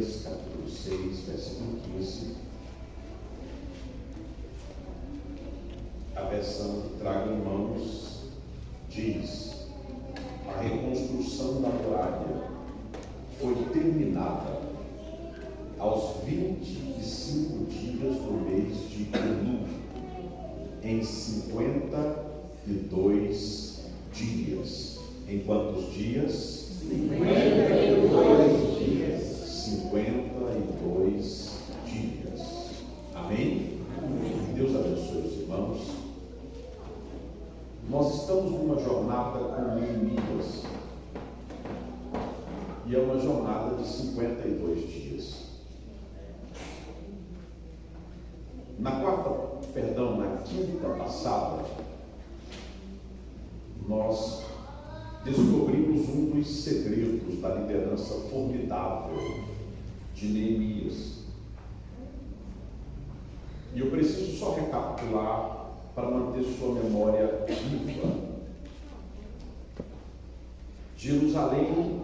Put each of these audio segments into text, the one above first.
Neemias, capítulo 6, versículo 15. A versão que trago em mãos diz: a reconstrução da muralha foi terminada aos 25 dias do mês de Elul, em 52 dias. Em quantos dias? 52 dias. 52 dias. Amém? Deus abençoe os irmãos. Nós estamos numa jornada com Neemias. E é uma jornada de 52 dias. Na quinta passada, nós descobrimos um dos segredos da liderança formidável de Neemias. E eu preciso só recapitular para manter sua memória viva. Jerusalém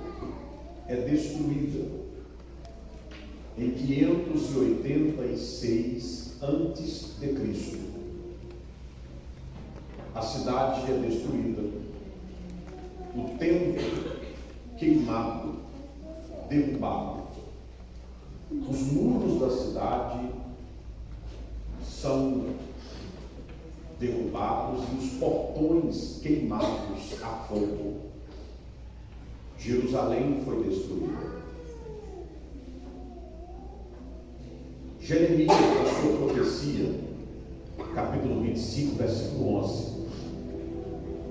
é destruída em 586 antes de Cristo. A cidade é destruída, o templo queimado, derrubado. Os muros da cidade são derrubados e os portões queimados a fogo. Jerusalém foi destruída. Jeremias, na sua profecia, capítulo 25, versículo 11,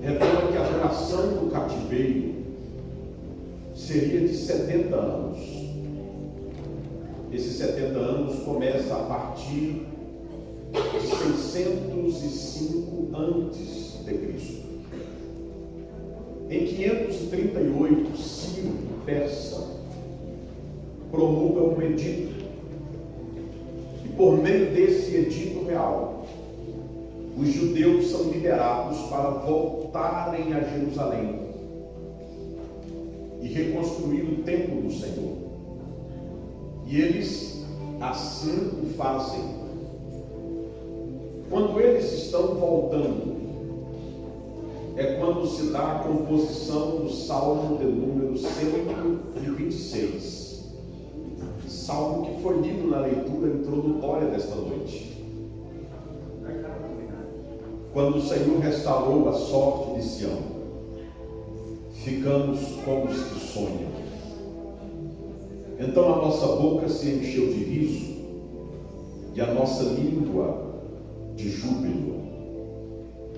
revela que a duração do cativeiro seria de 70 anos. Esses 70 anos começa a partir de 605 antes de Cristo. Em 538, Ciro, persa, promulga um edito. E por meio desse edito real, os judeus são liberados para voltarem a Jerusalém e reconstruir o templo do Senhor. E eles assim o fazem. Quando eles estão voltando, é quando se dá a composição do Salmo de número 126. Salmo que foi lido na leitura introdutória desta noite. Quando o Senhor restaurou a sorte de Sião, ficamos como os que sonham. Então a nossa boca se encheu de riso e a nossa língua de júbilo.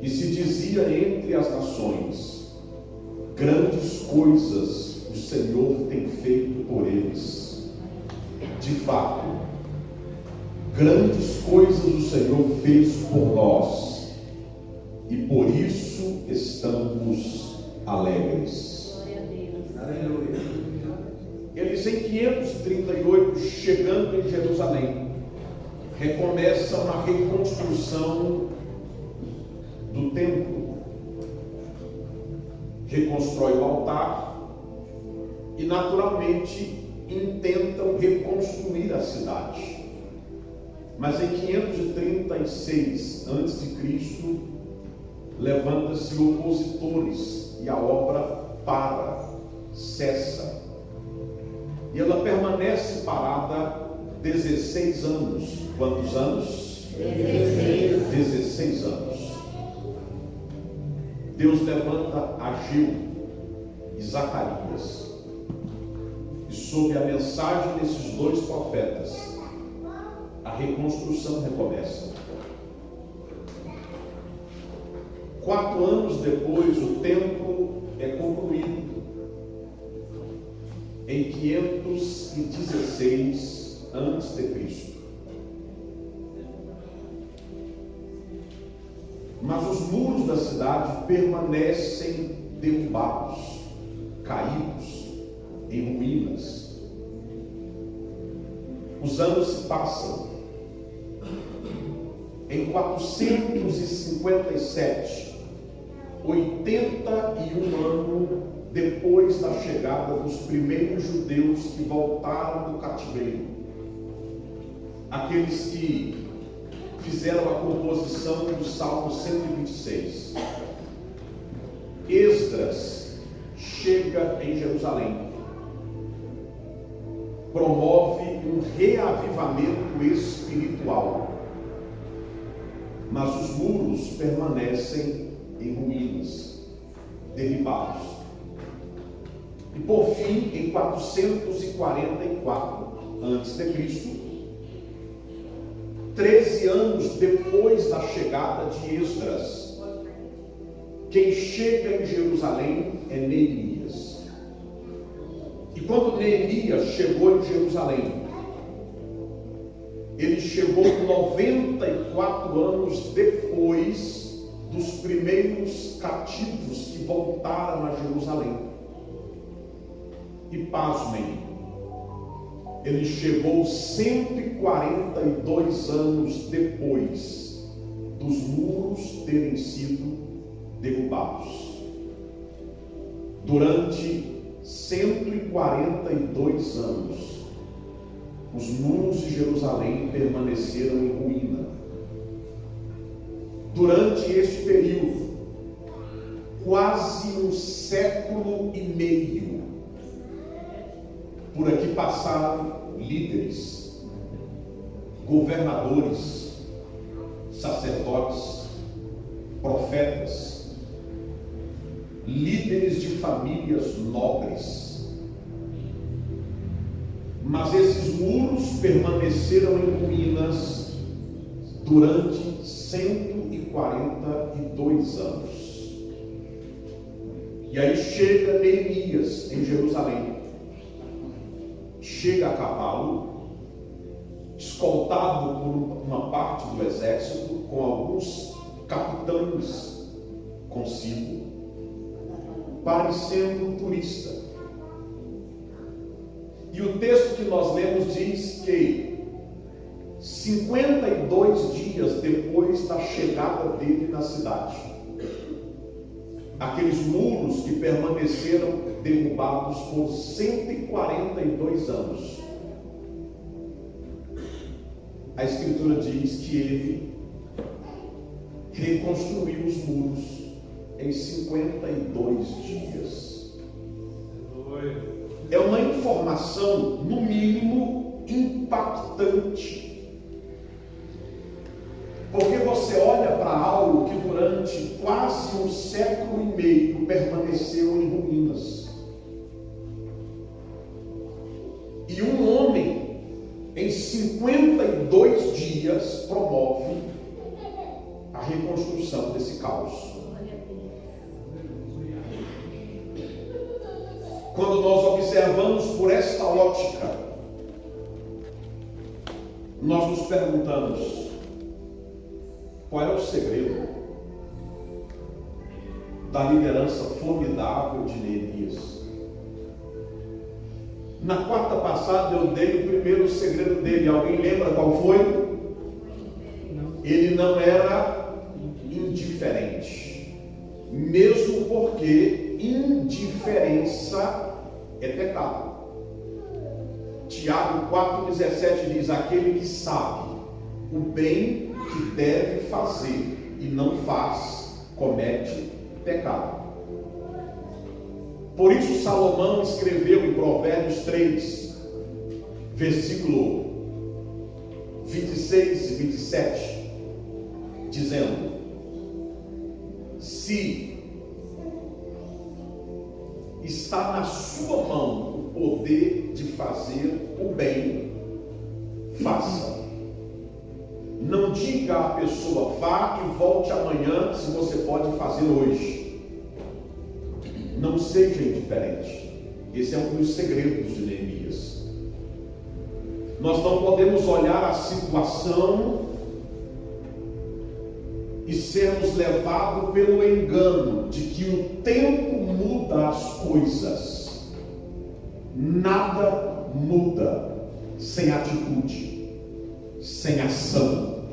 E se dizia entre as nações: grandes coisas o Senhor tem feito por eles. De fato, grandes coisas o Senhor fez por nós, e por isso estamos alegres. Aleluia. Eles em 538, chegando em Jerusalém, recomeçam a reconstrução do templo. Reconstrói o altar e naturalmente intentam reconstruir a cidade. Mas em 536 a.C., levanta-se opositores e a obra cessa. E ela permanece parada 16 anos. Quantos anos? 16 anos. Deus levanta Ageu e Zacarias. E sob a mensagem desses dois profetas, a reconstrução recomeça. 4 anos depois, o templo é concluído. Em 516 a.C. Mas os muros da cidade permanecem derrubados, caídos, em ruínas. Os anos se passam. Em 457, 81 anos depois da chegada dos primeiros judeus que voltaram do cativeiro, aqueles que fizeram a composição do Salmo 126. Esdras chega em Jerusalém, promove um reavivamento espiritual, mas os muros permanecem em ruínas, derribados. E por fim, em 444 a.C., 13 anos depois da chegada de Esdras, quem chega em Jerusalém é Neemias. E quando Neemias chegou em Jerusalém, ele chegou 94 anos depois dos primeiros cativos que voltaram a Jerusalém. E pasmem, ele chegou 142 anos depois dos muros terem sido derrubados. Durante 142 anos, os muros de Jerusalém permaneceram em ruína. Durante este período, quase um século e meio, por aqui passaram líderes, governadores, sacerdotes, profetas, líderes de famílias nobres. Mas esses muros permaneceram em ruínas durante 142 anos. E aí chega Neemias em Jerusalém. Chega a cavalo, escoltado por uma parte do exército, com alguns capitães consigo, parecendo um turista. E o texto que nós lemos diz que 52 dias depois da chegada dele na cidade, aqueles muros que permaneceram derrubados por 142 anos, a Escritura diz que ele reconstruiu os muros em 52 dias. É uma informação, no mínimo, impactante. Porque você olha para algo que durante quase um século e meio permaneceu em ruínas. E um homem, em 52 dias, promove a reconstrução desse caos. Quando nós observamos por esta ótica, nós nos perguntamos: qual é o segredo da liderança formidável de Neemias? Na quarta passada eu dei o primeiro segredo dele. Alguém lembra qual foi? Ele não era indiferente, mesmo porque indiferença é pecado. Tiago 4,17 diz: aquele que sabe o bem que deve fazer e não faz, comete pecado. Por isso Salomão escreveu em Provérbios 3, versículo 26 e 27, dizendo: se está na sua mão o poder de fazer o bem, faça. Não diga à pessoa: vá e volte amanhã, se você pode fazer hoje. Não seja indiferente. Esse é um dos segredos de Neemias. Nós não podemos olhar a situação e sermos levados pelo engano de que o tempo muda as coisas. Nada muda sem atitude, sem ação,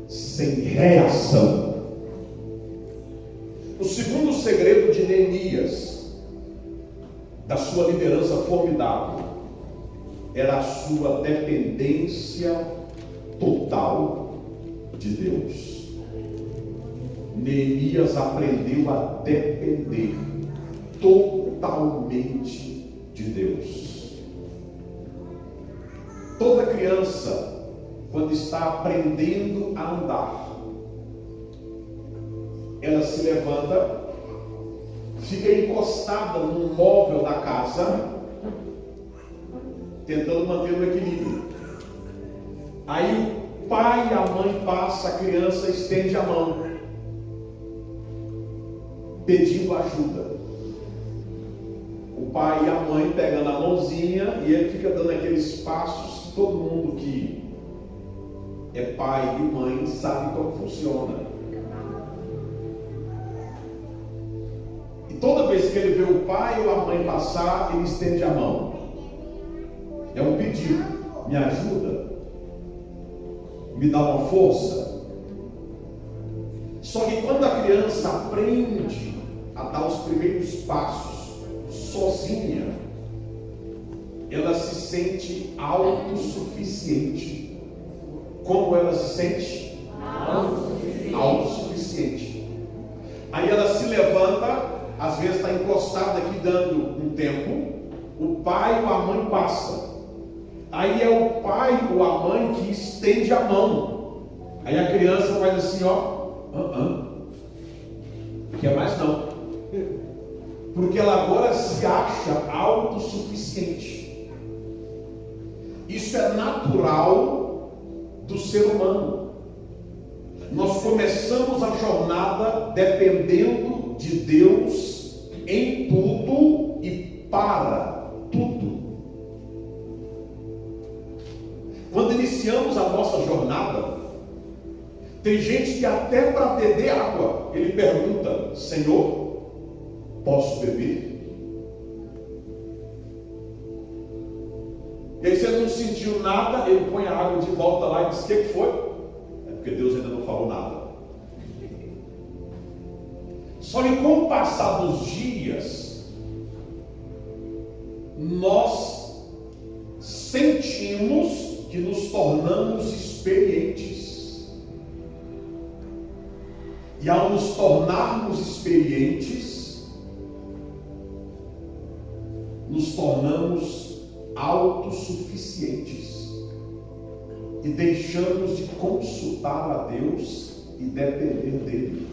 sem reação. O segundo segredo de Neemias da sua liderança formidável era a sua dependência total de Deus. Neemias aprendeu a depender totalmente de Deus. Toda criança, quando está aprendendo a andar, ela se levanta, fica encostada no móvel da casa, tentando manter o equilíbrio. Aí o pai e a mãe passam, a criança estende a mão, pedindo ajuda. O pai e a mãe pegando a mãozinha e ele fica dando aqueles passos que todo mundo que é pai e mãe sabe como funciona. E toda vez que ele vê o pai ou a mãe passar, ele estende a mão. É um pedido: me ajuda, me dá uma força. Só que quando a criança aprende a dar os primeiros passos sozinha, ela se sente autossuficiente. Como ela se sente? Autossuficiente. Aí ela se levanta, às vezes está encostada aqui dando um tempo, o pai ou a mãe passa. Aí é o pai ou a mãe que estende a mão. Aí a criança faz assim, ó, quer mais não. Porque ela agora se acha autossuficiente. Isso é natural do ser humano. Nós começamos a jornada dependendo de Deus em tudo e para tudo. Quando iniciamos a nossa jornada, tem gente que até para beber água, ele pergunta: Senhor, posso beber? E aí você não sentiu nada, ele põe a água de volta lá e diz: o que foi? É porque Deus ainda não falou nada. Só que com o passar dos dias, nós sentimos que nos tornamos experientes. E ao nos tornarmos experientes, nos tornamos autossuficientes e deixamos de consultar a Deus e depender dele.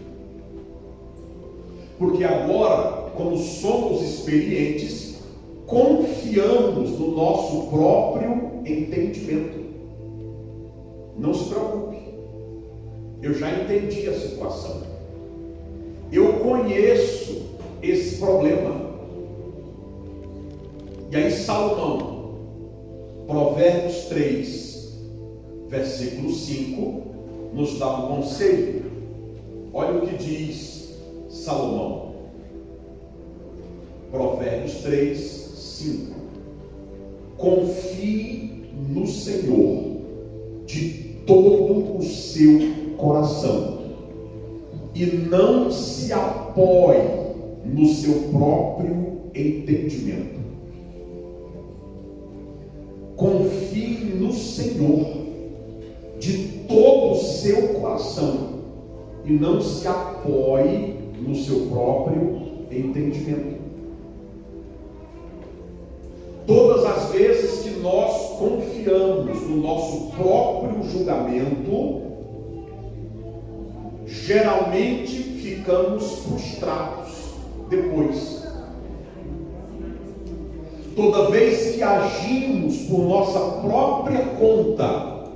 Porque agora, como somos experientes, confiamos no nosso próprio entendimento. Não se preocupe, eu já entendi a situação, eu conheço esse problema. E aí Salomão, Provérbios 3, versículo 5, nos dá um conselho. Olha o que diz Salomão, Provérbios 3, 5: confie no Senhor de todo o seu coração e não se apoie no seu próprio entendimento. Confie no Senhor de todo o seu coração e não se apoie no seu próprio entendimento. Todas as vezes que nós confiamos no nosso próprio julgamento, geralmente ficamos frustrados depois. Toda vez que agimos por nossa própria conta,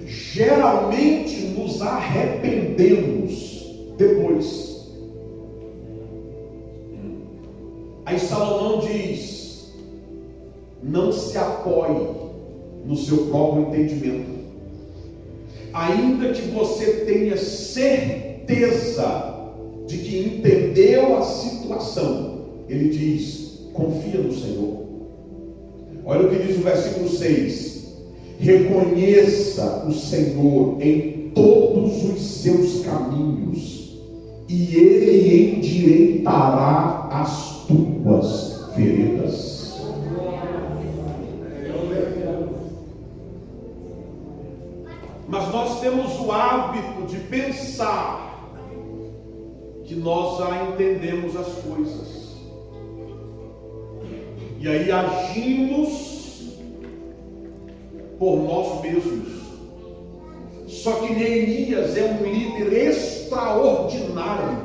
geralmente nos arrependemos depois. Aí Salomão diz: não se apoie no seu próprio entendimento. Ainda que você tenha certeza de que entendeu a situação, ele diz: confia no Senhor. Olha o que diz o versículo 6: reconheça o Senhor em todos os seus caminhos, e Ele endireitará as tuas veredas. Mas nós temos o hábito de pensar que nós já entendemos as coisas. E aí agimos por nós mesmos. Só que Neemias é um líder extraordinário,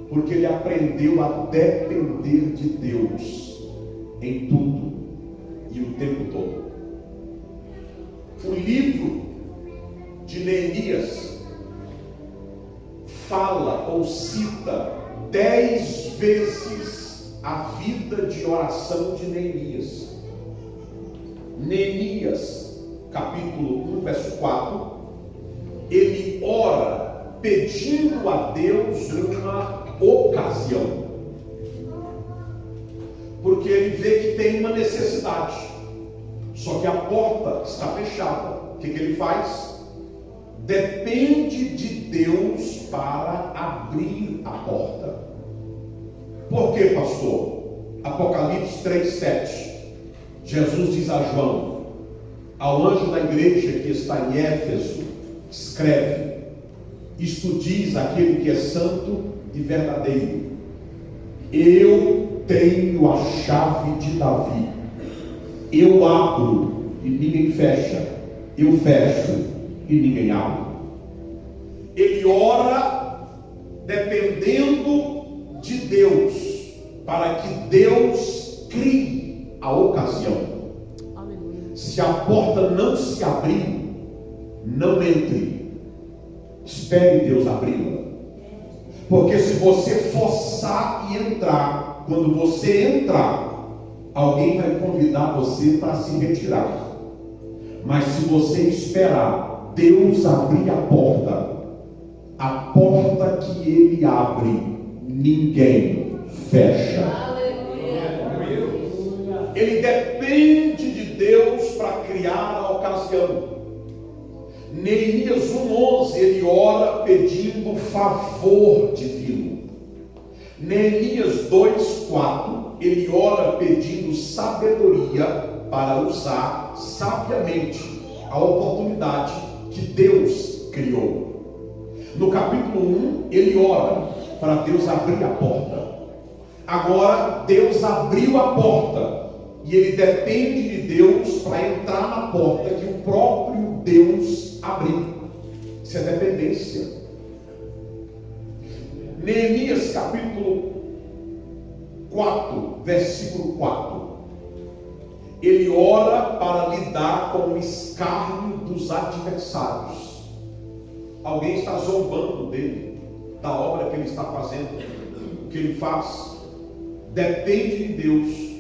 porque ele aprendeu a depender de Deus em tudo e o tempo todo. O livro de Neemias fala ou cita 10 vezes a vida de oração de Neemias. Neemias, capítulo 1, verso 4, ele ora pedindo a Deus uma ocasião, porque ele vê que tem uma necessidade. Só que a porta está fechada. O que ele faz? Depende de Deus para abrir a porta. Por quê, pastor? Apocalipse 3:7. Jesus diz a João, ao anjo da igreja que está em Éfeso, escreve: isto diz aquele que é santo e verdadeiro: eu tenho a chave de Davi. Eu abro e ninguém fecha, eu fecho e ninguém abre. Ele ora dependendo de Deus, para que Deus crie a ocasião. Se a porta não se abrir, não entre, espere Deus abri-la. Porque se você forçar e entrar, quando você entrar, alguém vai convidar você para se retirar. Mas se você esperar Deus abrir a porta que Ele abre, ninguém fecha. Ele depende de Deus para criar a ocasião. Neemias 1:11, ele ora pedindo favor divino. Neemias 2:4, ele ora pedindo sabedoria para usar sabiamente a oportunidade que Deus criou. No capítulo 1, ele ora para Deus abrir a porta. Agora, Deus abriu a porta e ele depende de Deus para entrar na porta que o próprio Deus abriu. Isso é dependência. Neemias capítulo 4, versículo 4. Ele ora para lidar com o escárnio dos adversários. Alguém está zombando dele, da obra que ele está fazendo. O que ele faz? Depende de Deus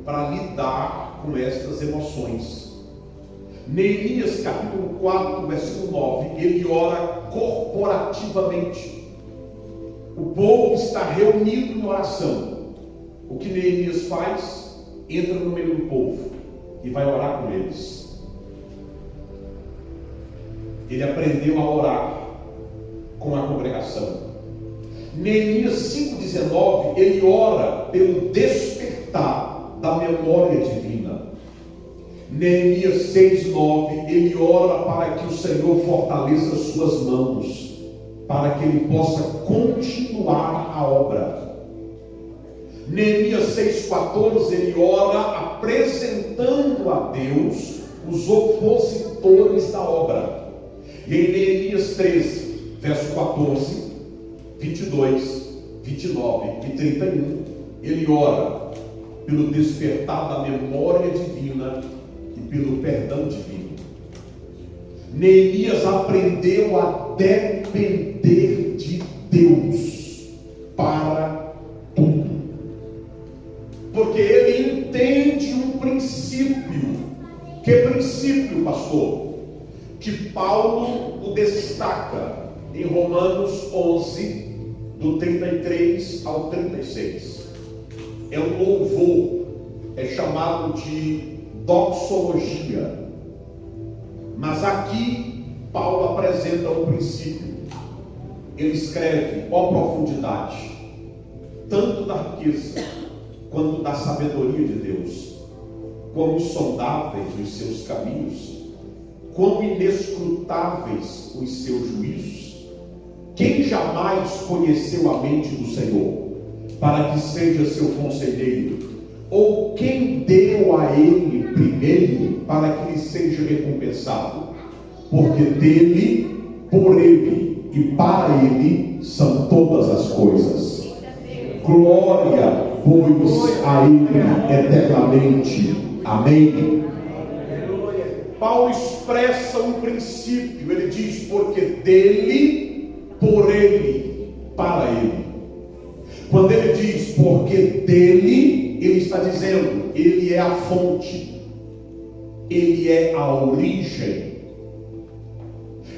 para lidar com estas emoções. Neemias capítulo 4, versículo 9. Ele ora corporativamente. O povo está reunido em oração. O que Neemias faz? Entra no meio do povo e vai orar com eles. Ele aprendeu a orar com a congregação. Neemias 5,19, ele ora pelo despertar da memória divina. Neemias 6,9, ele ora para que o Senhor fortaleça suas mãos, para que ele possa continuar a obra. Neemias 6,14, ele ora apresentando a Deus os opositores da obra. E em Neemias 13, verso 14, 22, 29 e 31, ele ora pelo despertar da memória divina e pelo perdão divino. Neemias aprendeu a depender de Deus para tudo, porque ele entende um princípio. Que princípio, pastor? Que Paulo o destaca em Romanos 11, do 33 ao 36. É um louvor, é chamado de doxologia. Mas aqui Paulo apresenta um princípio. Ele escreve: ó profundidade, tanto da riqueza quanto da sabedoria de Deus. Quão insondáveis os seus caminhos, quão inescrutáveis os seus juízos. Quem jamais conheceu a mente do Senhor, para que seja seu conselheiro? Ou quem deu a ele primeiro, para que lhe seja recompensado? Porque dele, por ele e para ele são todas as coisas. Glória, pois, a ele eternamente. Amém. Paulo expressa um princípio. Ele diz: porque dele, por ele, para ele. Quando ele diz porque dele, ele está dizendo, ele é a fonte, ele é a origem.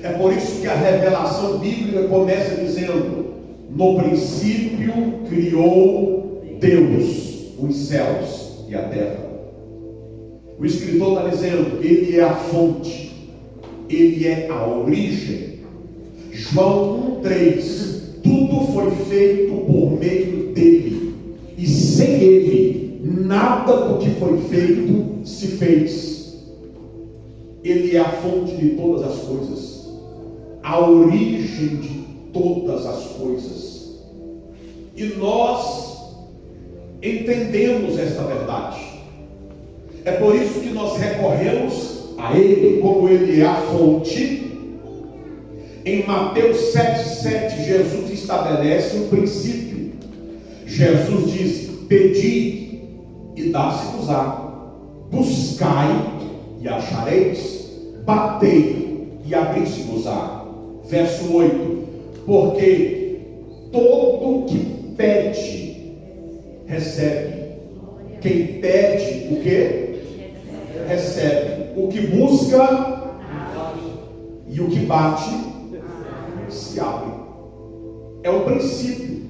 É por isso que a revelação bíblica começa dizendo: no princípio criou Deus os céus e a terra. O escritor está dizendo, ele é a fonte, ele é a origem. João 1,3: tudo foi feito por meio dele, e sem ele nada do que foi feito se fez. Ele é a fonte de todas as coisas, a origem de todas as coisas. E nós entendemos esta verdade. É por isso que nós recorremos a ele, como ele é a fonte. Em Mateus 7,7, Jesus estabelece um princípio. Jesus diz: pedi e dá-se-vos-á, buscai e achareis, batei e abrir-se-vos-á. Verso 8: porque todo que pede, recebe. Quem pede, o quê? Recebe. O que busca e o que bate, se abre. É o princípio.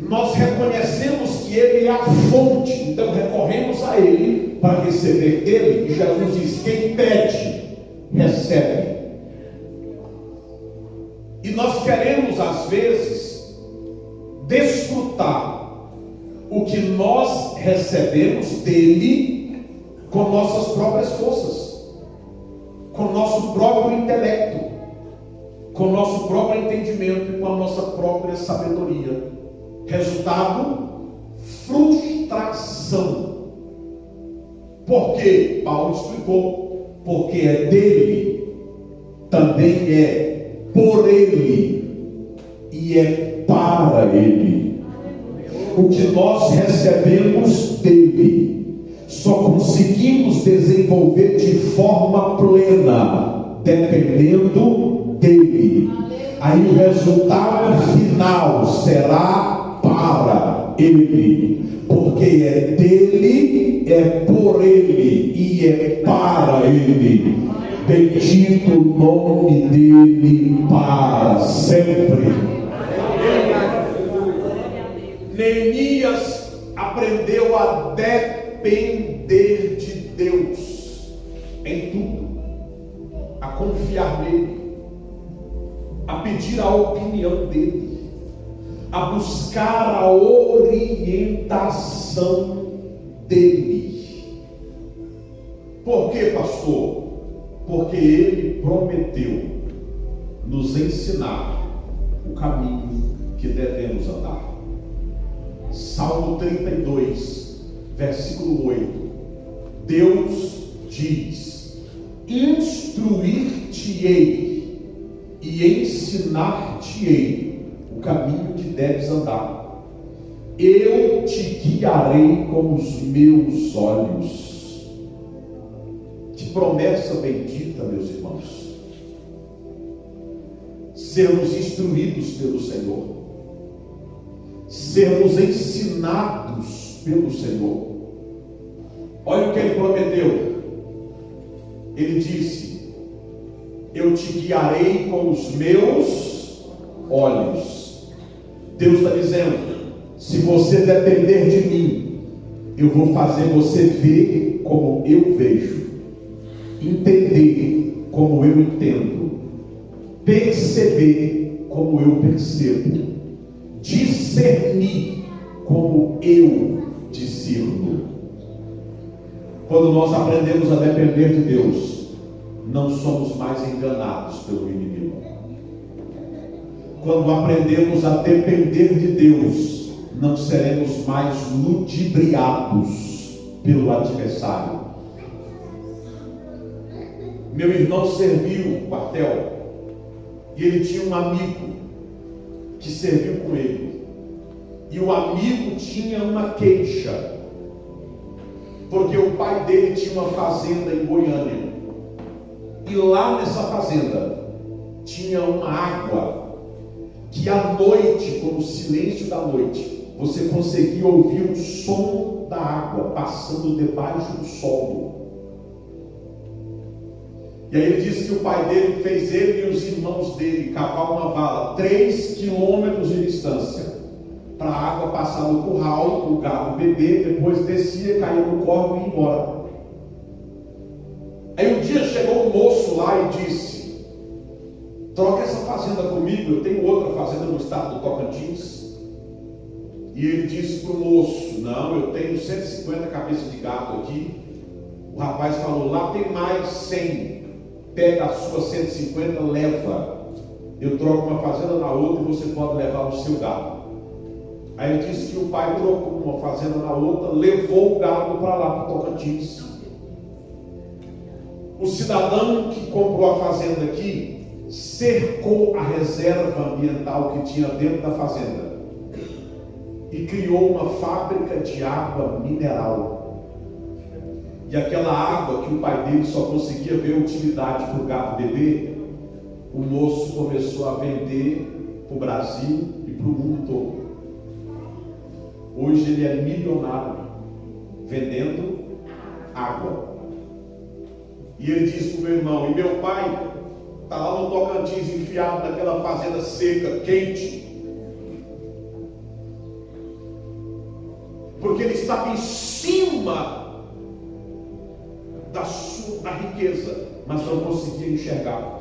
Nós reconhecemos que ele é a fonte, então recorremos a ele para receber dele. E Jesus diz: quem pede, recebe. E nós queremos às vezes desfrutar o que nós recebemos dele com nossas próprias forças, com nosso próprio intelecto, com nosso próprio entendimento e com a nossa própria sabedoria. Resultado: frustração. Porque Paulo explicou, porque é dele, também é por ele e é para ele. O que nós recebemos dele, só conseguimos desenvolver de forma plena, dependendo dele. Aí o resultado final será para ele, porque é dele, é por ele e é para ele. Bendito o nome dele para sempre. Neemias aprendeu a depender de Deus em tudo, a confiar nele, a pedir a opinião dele, a buscar a orientação dele. Por quê, pastor? Porque ele prometeu nos ensinar o caminho que devemos andar. Salmo 32, versículo 8. Deus diz: instruir-te-ei e ensinar-te-ei o caminho que deves andar. Eu te guiarei com os meus olhos. Que promessa bendita, meus irmãos. Sermos instruídos pelo Senhor, sermos ensinados pelo Senhor. Olha o que ele prometeu. Ele disse: eu te guiarei com os meus olhos. Deus está dizendo: se você depender de mim, eu vou fazer você ver como eu vejo, entender como eu entendo, perceber como eu percebo, discernir como eu discerno. Quando nós aprendemos a depender de Deus, não somos mais enganados pelo inimigo. Quando aprendemos a depender de Deus, não seremos mais ludibriados pelo adversário. Meu irmão serviu o quartel e ele tinha um amigo que serviu com ele. E o amigo tinha uma queixa, porque o pai dele tinha uma fazenda em Goiânia. E lá nessa fazenda tinha uma água que à noite, com o silêncio da noite, você conseguia ouvir o som da água passando debaixo do solo. E aí ele disse que o pai dele fez ele e os irmãos dele cavar uma vala 3 quilômetros de distância, para a água passar no curral, o gado beber, depois descia, caía no córrego e ia embora. Aí um dia chegou um moço lá e disse: troca essa fazenda comigo, eu tenho outra fazenda no estado do Tocantins. E ele disse para o moço: não, eu tenho 150 cabeças de gado aqui. O rapaz falou: lá tem mais 100. Pega as suas 150, leva. Eu troco uma fazenda na outra e você pode levar o seu gado. Aí ele disse que o pai trocou uma fazenda na outra, levou o gado para lá, para o Tocantins. O cidadão que comprou a fazenda aqui cercou a reserva ambiental que tinha dentro da fazenda e criou uma fábrica de água mineral. E aquela água que o pai dele só conseguia ver utilidade para o gado beber, o moço começou a vender para o Brasil e para o mundo todo. Hoje ele é milionário vendendo água. E ele disse para o meu irmão: e meu pai está lá no Tocantins, enfiado naquela fazenda seca, quente, porque ele estava em cima da riqueza, mas não conseguia enxergar.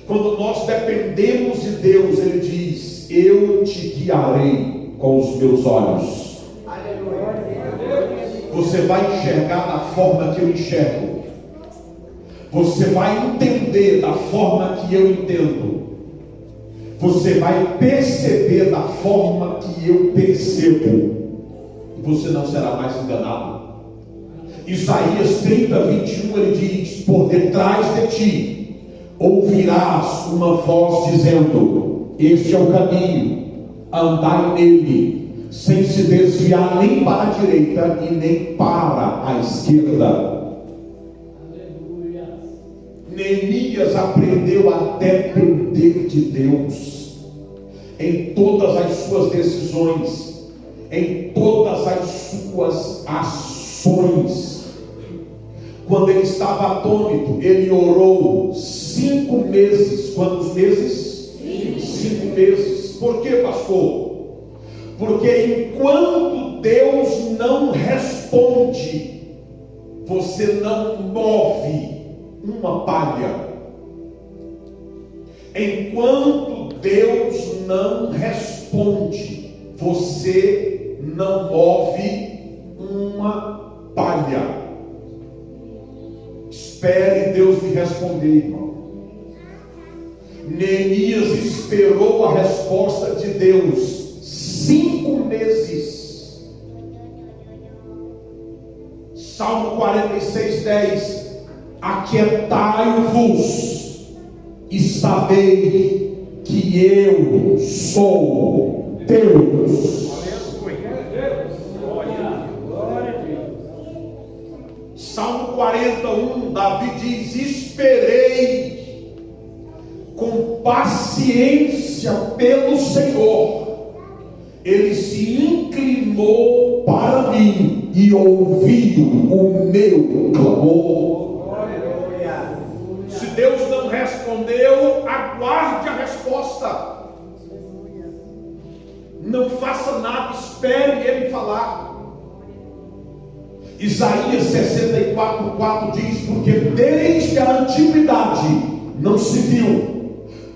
Quando nós dependemos de Deus, Ele diz: eu te guiarei com os meus olhos. Você vai enxergar da forma que eu enxergo. Você vai entender da forma que eu entendo. Você vai perceber da forma que eu percebo. E você não será mais enganado. Isaías 30:21, ele diz: por detrás de ti ouvirás uma voz dizendo: este é o caminho, andai nele, sem se desviar nem para a direita e nem para a esquerda. Neemias aprendeu a depender de Deus em todas as suas decisões, em todas as suas ações. Quando ele estava atônito, ele orou 5 meses. Quantos meses? 5 meses. Por quê, pastor? Porque enquanto Deus não responde, você não move uma palha. Enquanto Deus não responde, você não move uma palha. Espere Deus lhe responder, irmão. Neemias esperou a resposta de Deus 5 meses. Salmo 46:10: aquietai-vos e sabei que eu sou Deus. Salmo 41, Davi diz: esperei com paciência pelo Senhor, ele se inclinou para mim e ouviu o meu clamor. Se Deus não respondeu, aguarde a resposta. Não faça nada, espere ele falar. Isaías 64:4 diz: porque desde a antiguidade não se viu,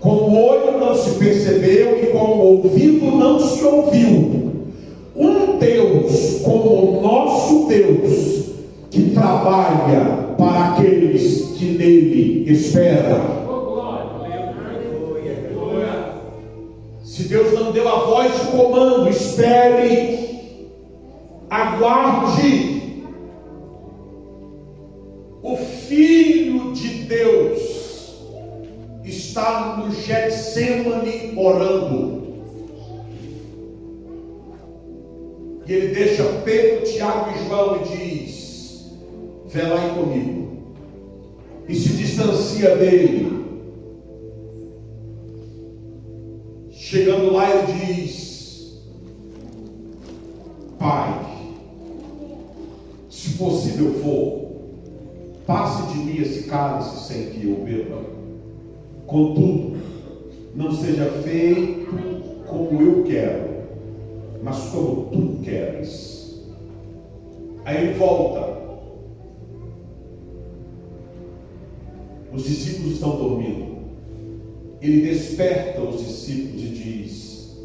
com o olho não se percebeu e com o ouvido não se ouviu, Um Deus como o nosso Deus, que trabalha para aqueles que nele esperam. Se Deus não deu a voz de comando, espere, aguarde. O Filho de Deus está no Getsêmani orando. E ele deixa Pedro, Tiago e João e diz: velai comigo. E se distancia dele. Chegando lá, ele diz: Pai, se possível for, passe de mim esse cálice sem que eu beba. Contudo, não seja feito como eu quero, mas como tu queres. Aí ele volta. Os discípulos estão dormindo. Ele desperta os discípulos e diz: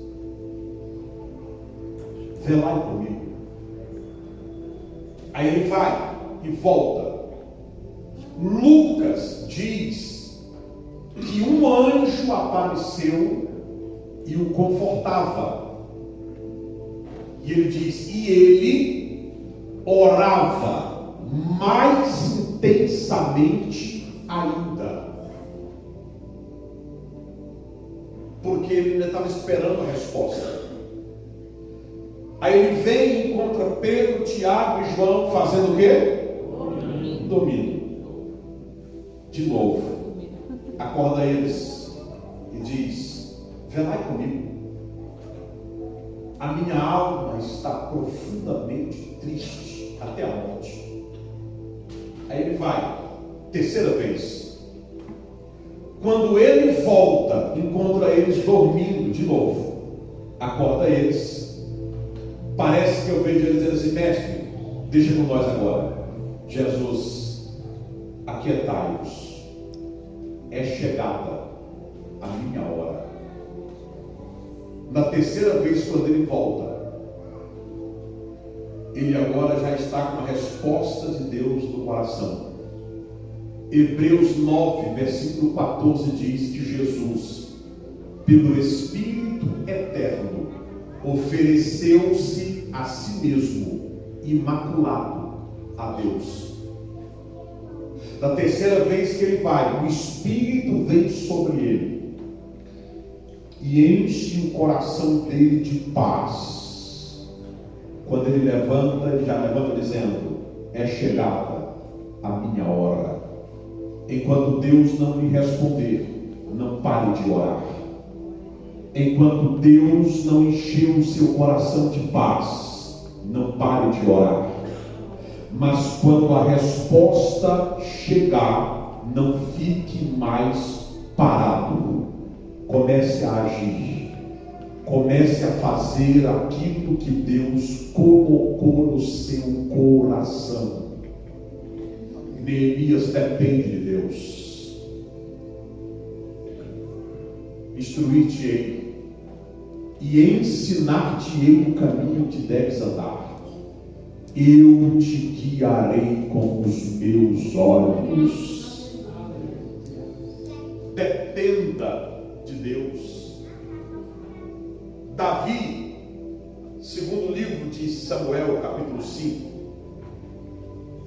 velai comigo. Aí ele vai e volta. Lucas diz que um anjo apareceu e o confortava. E ele diz: e ele orava mais intensamente ainda. Porque ele ainda estava esperando a resposta. Aí ele vem e encontra Pedro, Tiago e João fazendo o quê? Dormindo. De novo, acorda eles e diz: velai comigo. A minha alma está profundamente triste até a morte. Aí ele vai, terceira vez. Quando ele volta, encontra eles dormindo de novo. Acorda eles. Parece que eu vejo eles dizendo assim: mestre, deixa com nós agora. Jesus, aquietai-vos. É chegada a minha hora. Na terceira vez, quando ele volta, ele agora já está com a resposta de Deus no coração. Hebreus 9, versículo 14 diz que Jesus, pelo Espírito Eterno, ofereceu-se a si mesmo, imaculado a Deus. Da terceira vez que ele vai, o Espírito vem sobre ele e enche o coração dele de paz. Quando ele levanta, ele já levanta dizendo: é chegada a minha hora. Enquanto Deus não lhe responder, não pare de orar. Enquanto Deus não encheu o seu coração de paz, não pare de orar. Mas quando a resposta chegar, não fique mais parado. Comece a agir. Comece a fazer aquilo que Deus colocou no seu coração. Neemias depende de Deus. Instruir-te-ei e ensinar-te-ei o caminho que deves andar. Eu te guiarei com os meus olhos. Dependa de Deus. Davi, segundo livro de Samuel, capítulo 5.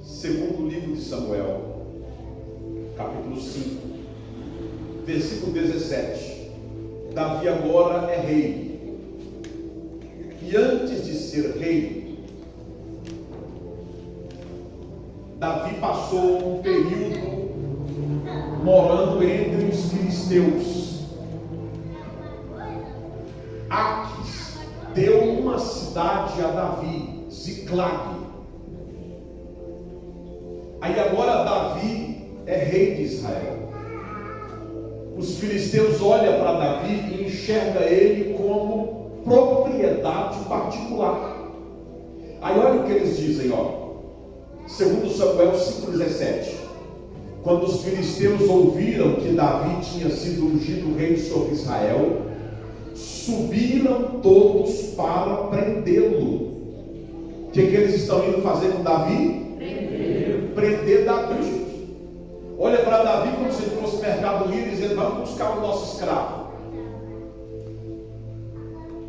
Segundo livro de Samuel, capítulo 5, versículo 17. Davi agora é rei. E antes de ser rei, Davi passou um período morando entre os filisteus. Aques deu uma cidade a Davi, Ziclag. Aí agora Davi é rei de Israel. Os filisteus olham para Davi e enxergam ele como propriedade particular. Aí olha o que eles dizem, segundo Samuel 5,17. Quando os filisteus ouviram que Davi tinha sido ungido rei sobre Israel, subiram todos para prendê-lo. O que eles estão indo fazer com Davi? Prender Davi. Olha para Davi como se ele fosse mercado livre, dizendo: vamos buscar o nosso escravo.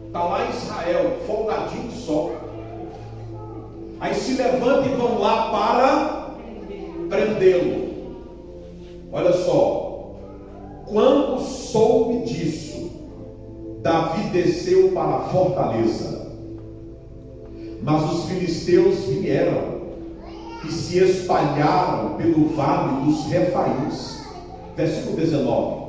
Está lá em Israel, folgadinho de sol. Aí se levantam e vão lá para prendê-lo. Olha só, quando soube disso, Davi desceu para a fortaleza, mas os filisteus vieram e se espalharam pelo vale dos Refaíns. Versículo 19.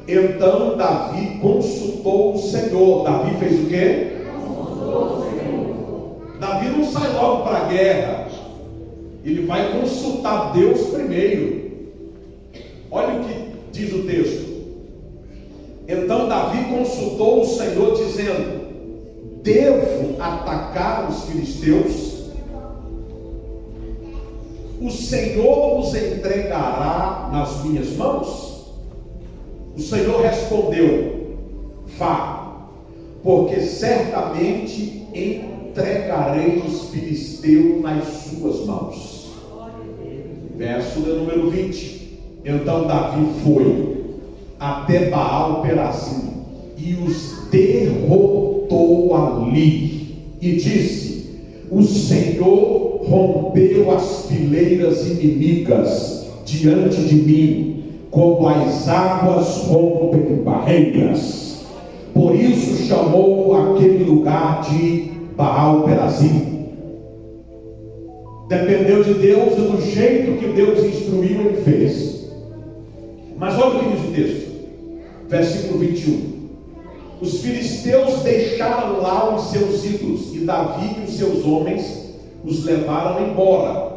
Então Davi consultou o Senhor. Davi fez o quê? Consultou o Senhor. Davi não sai logo para a guerra. Ele vai consultar Deus primeiro. Olha o que diz o texto. Então Davi consultou o Senhor, dizendo: devo atacar os filisteus? O Senhor os entregará nas minhas mãos? O Senhor respondeu: vá, porque certamente entregarei os filisteus nas suas mãos. Verso de número 20. Então Davi foi até Baal-Perazim e os derrotou ali, e disse: o Senhor rompeu as fileiras inimigas diante de mim, como as águas rompem barreiras. Por isso chamou aquele lugar de Baal-Perazim. Dependeu de Deus e do jeito que Deus instruiu, ele fez. Mas olha o que diz o texto, versículo 21. Os filisteus deixaram lá os seus ídolos, e Davi e os seus homens os levaram embora.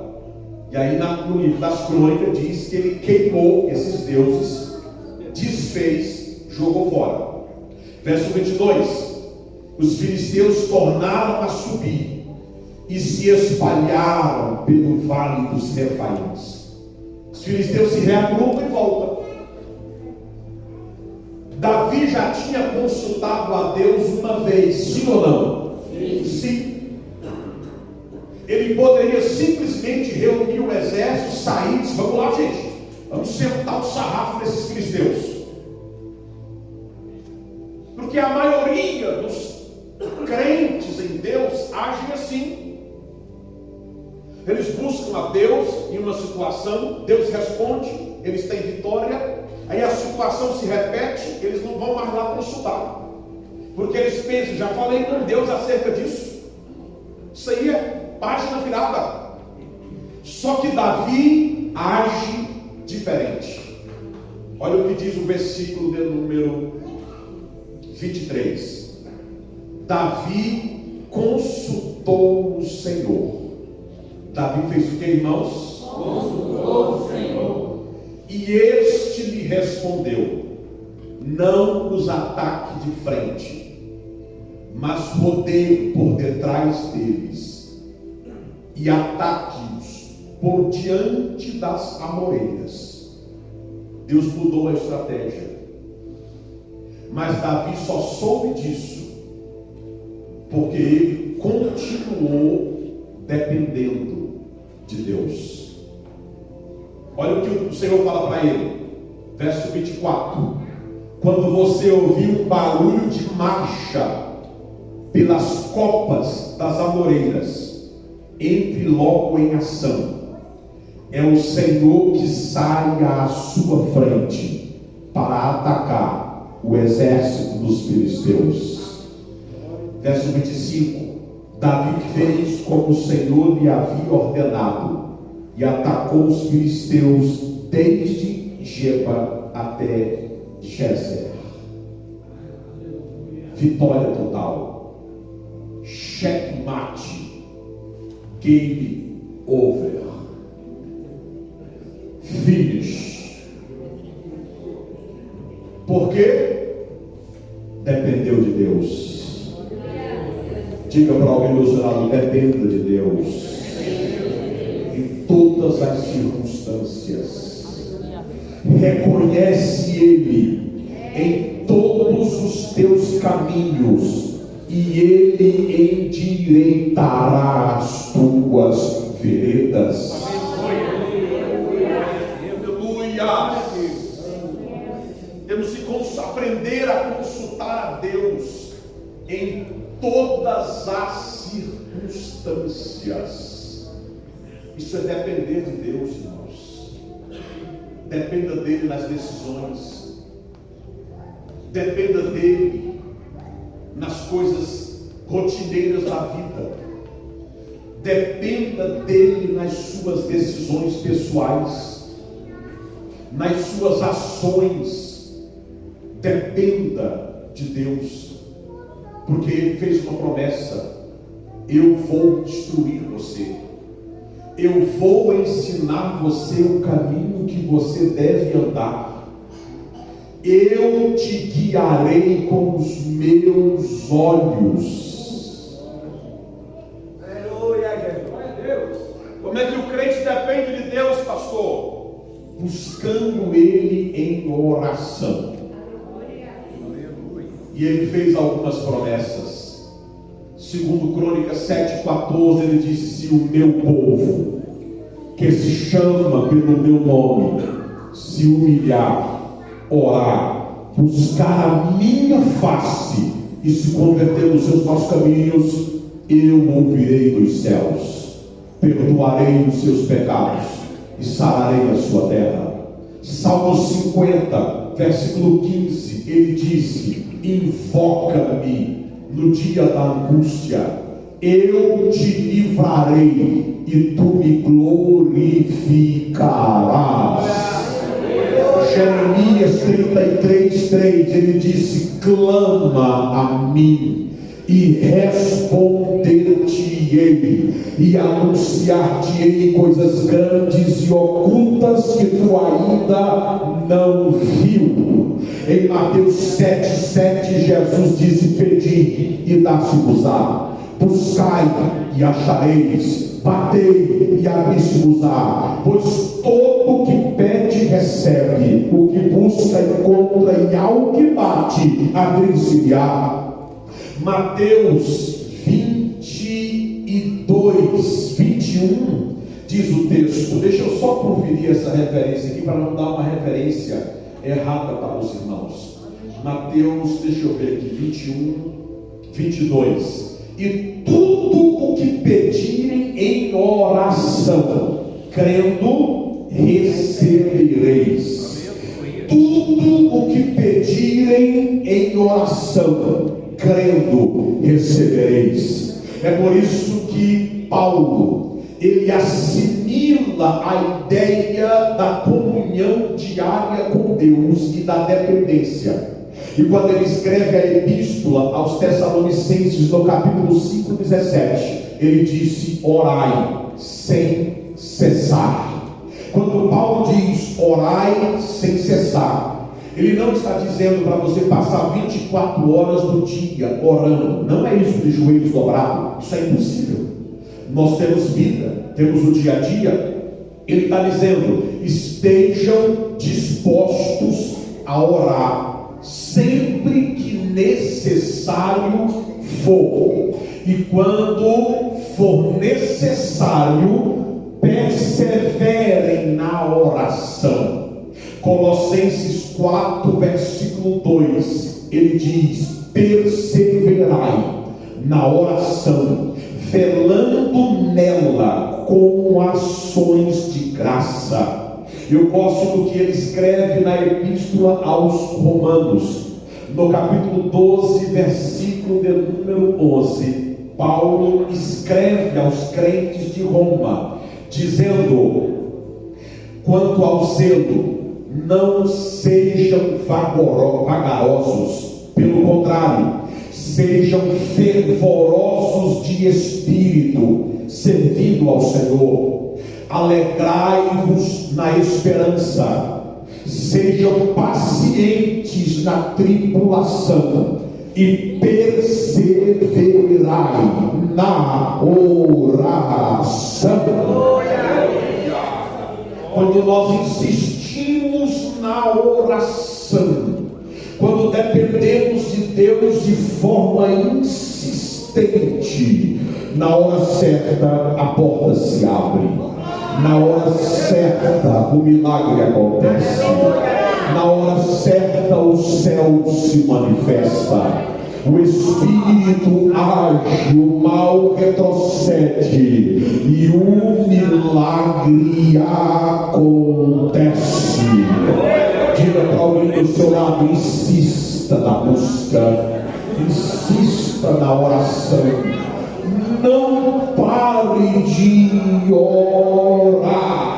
E aí no livro das crônicas diz que ele queimou esses deuses, desfez, jogou fora. Verso 22. Os filisteus tornaram a subir e se espalharam pelo vale dos Refaíns. Os filisteus se reagrupam e voltam. Davi já tinha consultado a Deus uma vez, sim ou não? Sim. Ele poderia simplesmente reunir o exército, sair e dizer: vamos lá, gente, vamos sentar o sarrafo nesses filisteus. Porque a maioria dos crentes em Deus agem assim. Eles buscam a Deus em uma situação, Deus responde, eles têm vitória, aí a situação se repete, eles não vão mais lá consultar, porque eles pensam: já falei com Deus acerca disso, isso aí é página virada. Só que Davi age diferente. Olha o que diz o versículo de número 23. Davi consultou o Senhor. Davi fez o que, irmãos? Consultou o Senhor. E este lhe respondeu: não os ataque de frente, mas rodeie por detrás deles e ataque-os por diante das amoreiras. Deus mudou a estratégia, mas Davi só soube disso porque ele continuou dependendo de Deus. Olha o que o Senhor fala para ele, verso 24: quando você ouvir um barulho de marcha pelas copas das amoreiras, entre logo em ação. É o Senhor que sai à sua frente para atacar o exército dos filisteus. Verso 25. Davi fez como o Senhor lhe havia ordenado e atacou os filisteus desde Geba até Gezer. Vitória total, checkmate, game over, finish. Por quê? Dependeu de Deus. Diga para alguém do seu lado: dependa de Deus em todas as circunstâncias. Reconhece Ele em todos os teus caminhos, e Ele endireitará as tuas veredas. Aleluia! Temos que aprender a consultar a Deus em todas as circunstâncias. Isso é depender de Deus, irmãos. Dependa dele nas decisões. Dependa dele nas coisas rotineiras da vida. Dependa dele nas suas decisões pessoais, nas suas ações. Dependa de Deus, porque Ele fez uma promessa: eu vou instruir você, eu vou ensinar você o caminho que você deve andar, eu te guiarei com os meus olhos. Aleluia, glória a Deus. Como é que o crente depende de Deus, pastor? Buscando Ele em oração. E Ele fez algumas promessas. Segundo Crônicas 7,14, Ele disse: se o meu povo, que se chama pelo meu nome, se humilhar, orar, buscar a minha face e se converter nos seus maus caminhos, eu ouvirei dos céus, perdoarei os seus pecados e sararei a sua terra. Salmo 50, versículo 15, Ele disse: invoca-me no dia da angústia, eu te livrarei e tu me glorificarás. Jeremias 33:3, ele disse: clama a mim e responder-te-ei e anunciar-te-ei coisas grandes e ocultas que tu ainda não viu. Em Mateus 7,7, Jesus disse: pedi e dá-se-vos-á, buscai e achareis, batei e abri-se-vos-á, pois todo o que pede recebe, o que busca encontra, e ao que bate abrir-se-lhe-á. Mateus 22, 21 diz o texto. Deixa eu só conferir essa referência aqui para não dar uma referência errada para os irmãos. Mateus, deixa eu ver aqui, 21, 22. E tudo o que pedirem em oração, crendo, recebereis. Tudo o que pedirem em oração, crendo, recebereis. É por isso que Paulo, ele assimila a ideia da comunhão diária com Deus e da dependência. E quando ele escreve a epístola aos Tessalonicenses, no capítulo 5:17, ele disse: orai sem cessar. Quando Paulo diz orai sem cessar, ele não está dizendo para você passar 24 horas do dia orando. Não é isso de joelhos dobrados. Isso é impossível. Nós temos vida, temos o dia a dia. Ele está dizendo: estejam dispostos a orar sempre que necessário for, e quando for necessário, perseverem na oração. Colossenses 4, versículo 2, ele diz: perseverai na oração, velando nela com ações de graça. Eu gosto do que ele escreve na epístola aos Romanos, no capítulo 12, versículo de número 11. Paulo escreve aos crentes de Roma, dizendo: quanto ao zelo, não sejam vagarosos, pelo contrário, sejam fervorosos de espírito, servindo ao Senhor. Alegrai-vos na esperança, sejam pacientes na tribulação e perseverai na oração. Quando nós insistimos na oração, quando dependemos de Deus de forma insistente, na hora certa a porta se abre, na hora certa o milagre acontece, na hora certa o céu se manifesta, o Espírito age, o mal retrocede e o milagre acontece. Diga para alguém do seu lado: insista na busca, insista na oração, não pare de orar.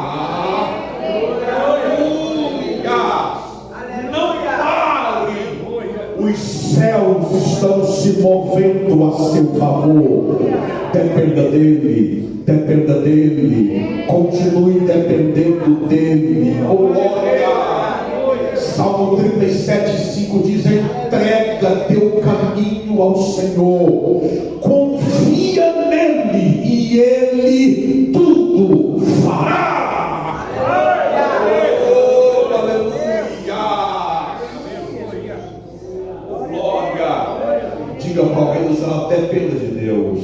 Não pare. Os céus estão se movendo a seu favor. Dependa dele, dependa dele, continue dependendo dele. Glória. Salmo 37:5 diz: entrega teu caminho ao Senhor, confia nele e ele tudo fará. Oh, aleluia. Glória. Diga para alguém do céu: dependa de Deus,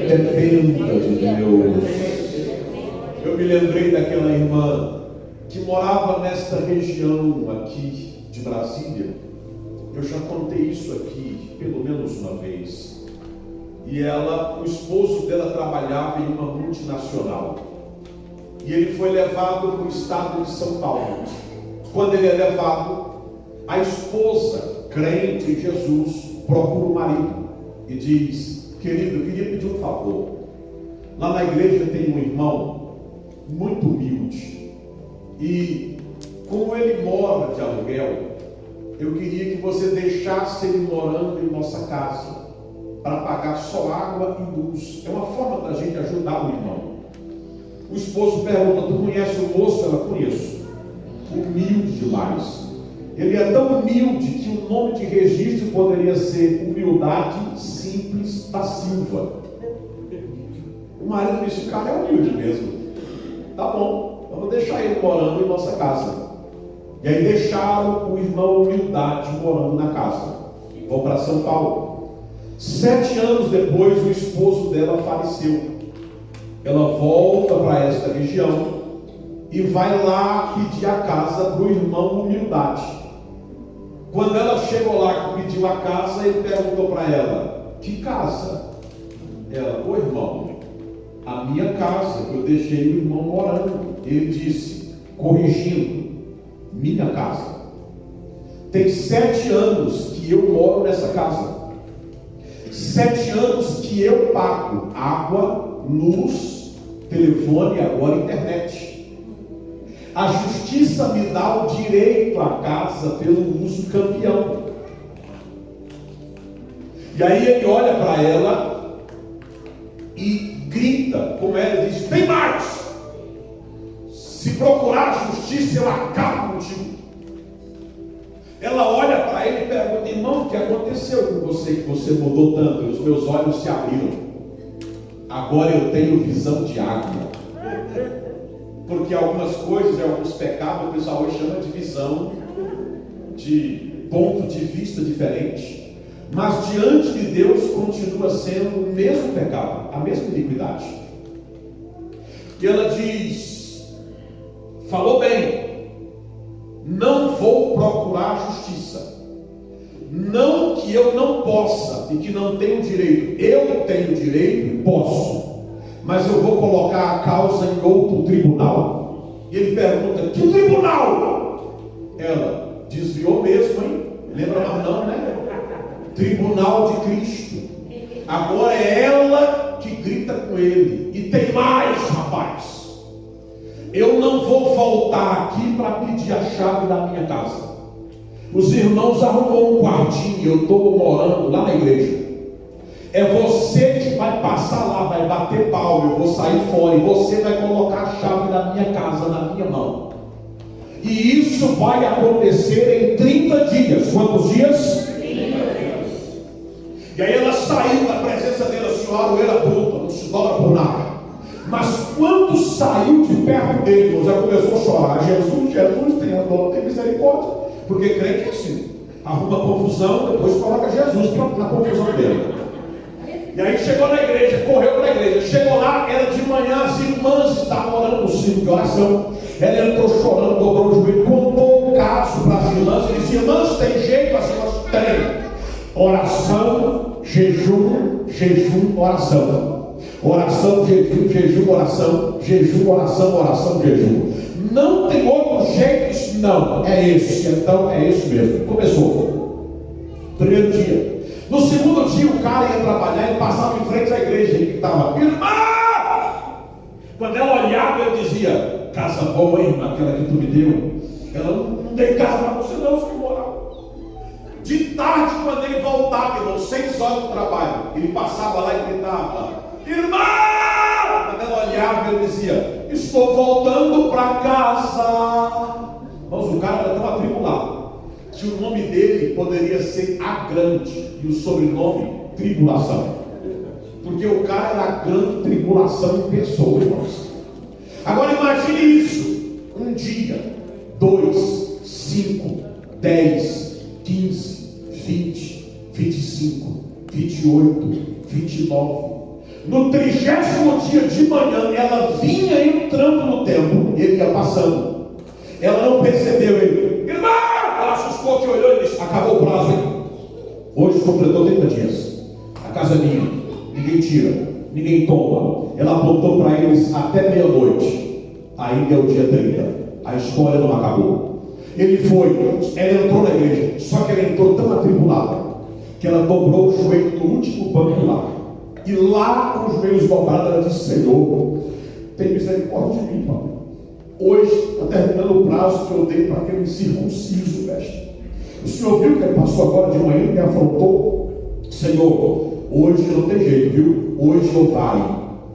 dependa de Deus. Eu me lembrei daquela irmã que morava nesta região aqui de Brasília. Eu já contei isso aqui pelo menos uma vez. E o esposo dela trabalhava em uma multinacional, e ele foi levado para o estado de São Paulo. Quando ele é levado, a esposa, crente em Jesus, procura o marido e diz: querido, eu queria pedir um favor. Lá na igreja tem um irmão muito humilde, e como ele mora de aluguel, eu queria que você deixasse ele morando em nossa casa, para pagar só água e luz. É uma forma da gente ajudar o irmão. O esposo pergunta: tu conhece o moço? Ela: conheço. Humilde demais. Ele é tão humilde que o nome de registro poderia ser Humildade Simples da Silva. O marido disse: o cara é humilde mesmo. Tá bom, vamos deixar ele morando em nossa casa. E aí deixaram o irmão Humildade morando na casa. Vão para São Paulo. 7 anos depois, o esposo dela faleceu. Ela volta para esta região e vai lá pedir a casa para o irmão Humildade. Quando ela chegou lá e pediu a casa, ele perguntou para ela: que casa? Ela: ô irmão, a minha casa, eu deixei o irmão morando. Ele disse, corrigindo: minha casa. Tem 7 anos que eu moro nessa casa. 7 anos que eu pago água, luz, telefone e agora internet. A justiça me dá o direito à casa pelo uso campeão. E aí ele olha para ela e grita com ela e diz: tem mais! Se procurar a justiça, eu acabo contigo. Ela olha para ele e pergunta: irmão, o que aconteceu com você que você mudou tanto? E os meus olhos se abriram. Agora eu tenho visão de águia. Porque algumas coisas e alguns pecados o pessoal hoje chama de visão, de ponto de vista diferente. Mas diante de Deus continua sendo o mesmo pecado, a mesma iniquidade. E ela diz: falou bem, não vou procurar justiça. Não que eu não possa e que não tenho direito. Eu tenho direito e posso. Mas eu vou colocar a causa em outro tribunal. E ele pergunta: que tribunal? Ela: desviou mesmo, hein? Lembra mais não, né? Tribunal de Cristo. Agora é ela que grita com ele. E tem mais, rapaz. Eu não vou voltar aqui para pedir a chave da minha casa. Os irmãos arrumou um quartinho, eu estou morando lá na igreja. É você que vai passar lá, vai bater palma, eu vou sair fora, e você vai colocar a chave da minha casa na minha mão. E isso vai acontecer em 30 dias. Quantos dias? 30 dias. E aí ela saiu da presença dele, a senhora era bruta, não se dobra por nada. Mas quando saiu de perto dele, já começou a chorar. Jesus tem a dor, tem misericórdia. Porque crente é assim. arruma confusão, depois coloca Jesus na confusão dele. E aí chegou na igreja, correu para a igreja, chegou lá, era de manhã, as irmãs estavam orando no círculo de oração. Ela entrou chorando, dobrou o joelho, contou o caso para as irmãs. Ele disse: irmãs, tem jeito? As irmãs têm. Oração, jejum, jejum, oração. Oração, jejum, jejum, oração. Jejum, oração, oração, jejum. Não tem outro jeito? Não, é esse. Então é esse mesmo. Começou. Primeiro dia. No segundo dia o cara ia trabalhar e passava em frente à igreja e estava: irmã! Quando ela olhava, ele dizia: casa boa, irmã, aquela que tu me deu. Ela: não dei casa para você não, filho moral. De tarde, quando ele voltava, irmão, 6 horas do trabalho, ele passava lá e gritava: irmã! Quando ela olhava, ele dizia: estou voltando para casa. Mas o cara era tão atribulado que o nome dele poderia ser A Grande e o sobrenome Tribulação, porque o cara era a grande tribulação em pessoa, irmãos. Agora imagine isso: um dia, 2, 5, 10, 15, 20, 25, 28, 29. No 30º dia de manhã, ela vinha entrando no templo, ele ia passando. Ela não percebeu ele. Irmã! Ela assustou, que olhou e disse: acabou o prazo, hein? Hoje completou 30 dias. A casa é minha. Ninguém tira, ninguém toma. Ela apontou para eles até meia-noite. Ainda é o dia 30. A história não acabou. Ele foi, ela entrou na igreja. Só que ela entrou tão atribulada que ela dobrou o joelho no último banco lá. E lá, com os joelhos dobrados, ela disse: Senhor, tem misericórdia de mim, Pai. Hoje está terminando o prazo que eu dei para aquele circunciso, mestre. O senhor viu que ele passou agora de manhã e me afrontou? Senhor, hoje não tem jeito, viu? Hoje ou vai,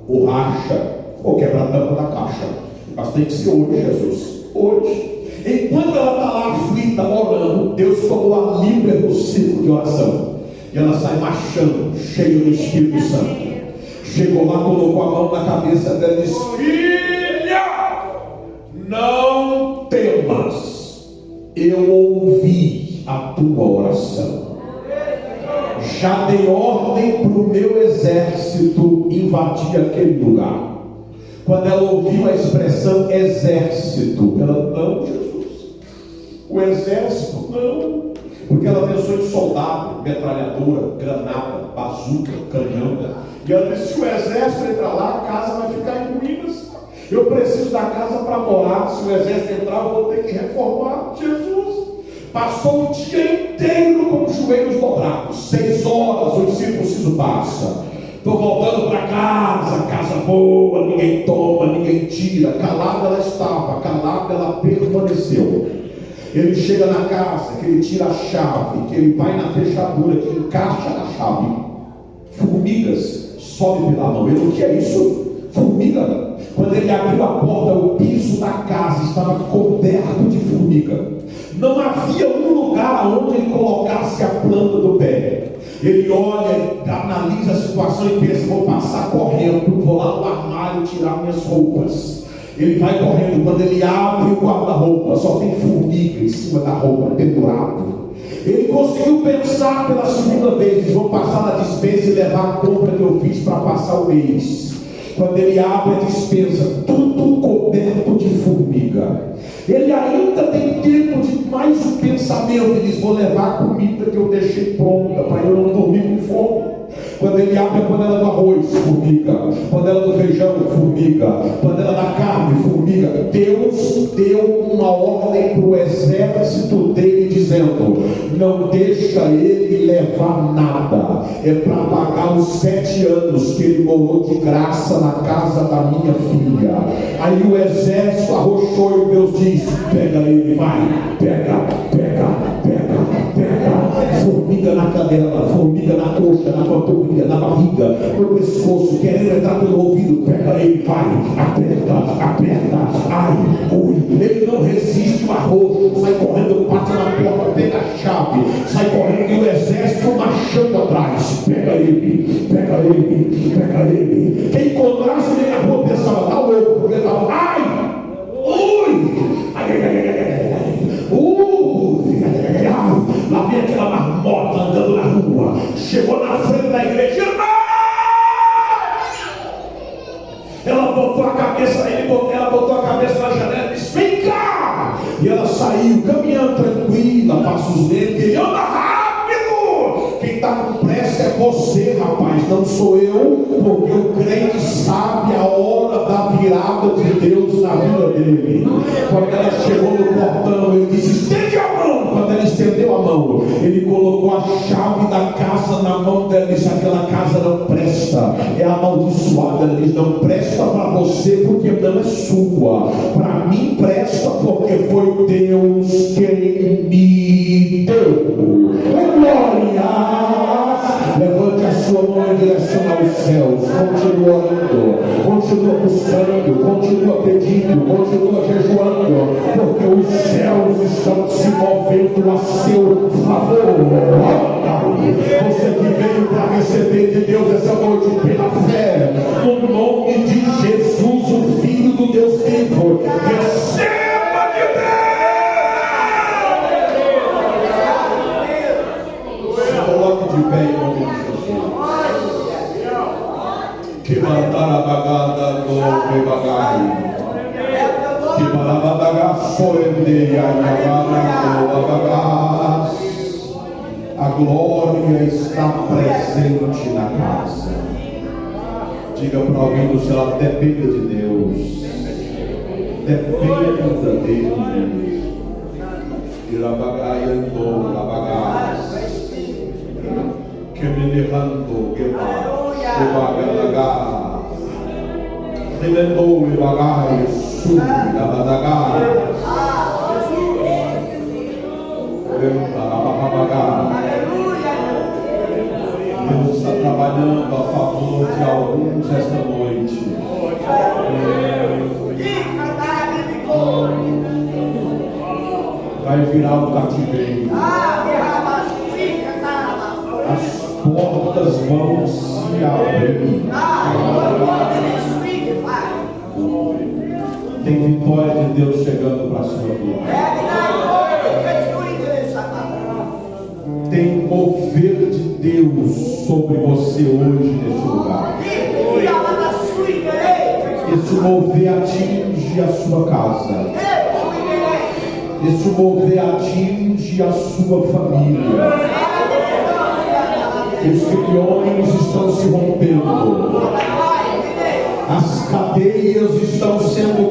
ou racha, ou quebra a tampa da caixa. Mas tem que ser hoje, Jesus. Hoje. Enquanto ela está lá aflita, orando, Deus tomou a língua do círculo de oração. E ela sai marchando, cheia do Espírito Santo. Chegou lá, colocou a mão na cabeça dela e disse: filha, não temas, eu ouvi a tua oração. Já dei ordem para o meu exército invadir aquele lugar. Quando ela ouviu a expressão exército, ela: não, Jesus, o exército não. Porque ela pensou em soldado, metralhadora, granada, bazuca, canhão. E ela disse: se o exército entrar lá, a casa vai ficar em ruínas. Eu preciso da casa para morar. Se o exército entrar, eu vou ter que reformar. Jesus passou o dia inteiro com os joelhos dobrados. 6 horas o circunciso passa. Estou voltando para casa boa, ninguém toma, ninguém tira. Calada ela estava, calada ela permaneceu. Ele chega na casa, que ele tira a chave, que ele vai na fechadura, que encaixa na chave. Formigas sobem pela mão. Ele: o que é isso? Formiga. Quando ele abriu a porta, o piso da casa estava coberto de formiga. Não havia um lugar onde ele colocasse a planta do pé. Ele olha, analisa a situação e pensa: vou passar correndo, vou lá no armário tirar minhas roupas. Ele vai correndo. Quando ele abre o guarda-roupa, só tem formiga em cima da roupa, pendurado. Ele conseguiu pensar pela segunda vez: vou passar na despensa e levar a compra que eu fiz para passar o mês. Quando ele abre a despensa, tudo coberto de formiga. Ele ainda tem tempo de mais um pensamento. Ele diz: vou levar a comida que eu deixei pronta para eu não dormir com fome. Quando ele abre a panela do arroz, formiga. Panela do feijão, formiga. Panela da carne, formiga. Deus deu uma ordem para o exército dele, dizendo: não deixa ele levar nada. É para pagar os 7 anos que ele morou de graça na casa da minha filha. Aí o exército arrochou e Deus diz: pega ele, vai, pega. Formiga na canela, formiga na coxa, na panturrilha, na barriga, no pescoço, querendo entrar pelo ouvido. Pega ele, vai, aperta, ai, ui. Ele não resiste, o arroz, sai correndo, bate na porta, pega a chave, sai correndo e o exército marchando atrás. Pega ele. Quem encontrasse ele na rua pensava: tá louco, porque estava: ai, ui, lá vem você, rapaz, não sou eu, porque o crente sabe a hora da virada de Deus na vida dele. Quando ela chegou no portão, ele disse: estende a mão. Quando ela estendeu a mão, ele colocou a chave da casa na mão dela e disse: aquela casa não presta, é amaldiçoada. Ela diz: não presta para você porque não é sua, para mim presta porque foi Deus quem me deu. Glória! Levante a sua mão em direção aos céus, continua orando, continua buscando, continua pedindo, continua jejuando, porque os céus estão se movendo a seu favor. Você que veio para receber de Deus essa noite pela fé, no nome de Jesus, o Filho do Deus vivo, receba de Deus. Coloque de pé em nome de Jesus. Que matar a bagada do bagai. Que barabadaga soende a bagás. A glória está presente na casa. Diga para alguém do seu lado: dependa de Deus. Dependa dele. Irabagaiando bagás. Que me levantou, que bagalaga. Relentou e bagai, subi a badaga. Deus está trabalhando a favor de alguns esta noite. Vai virar o cativeiro. As portas vão se abrir. Tem vitória de Deus chegando para a sua vida. Tem mover de Deus sobre você hoje nesse lugar. Esse mover atinge a sua casa. Esse mover atinge a sua família. Os grilhões estão se rompendo. As cadeias estão sendo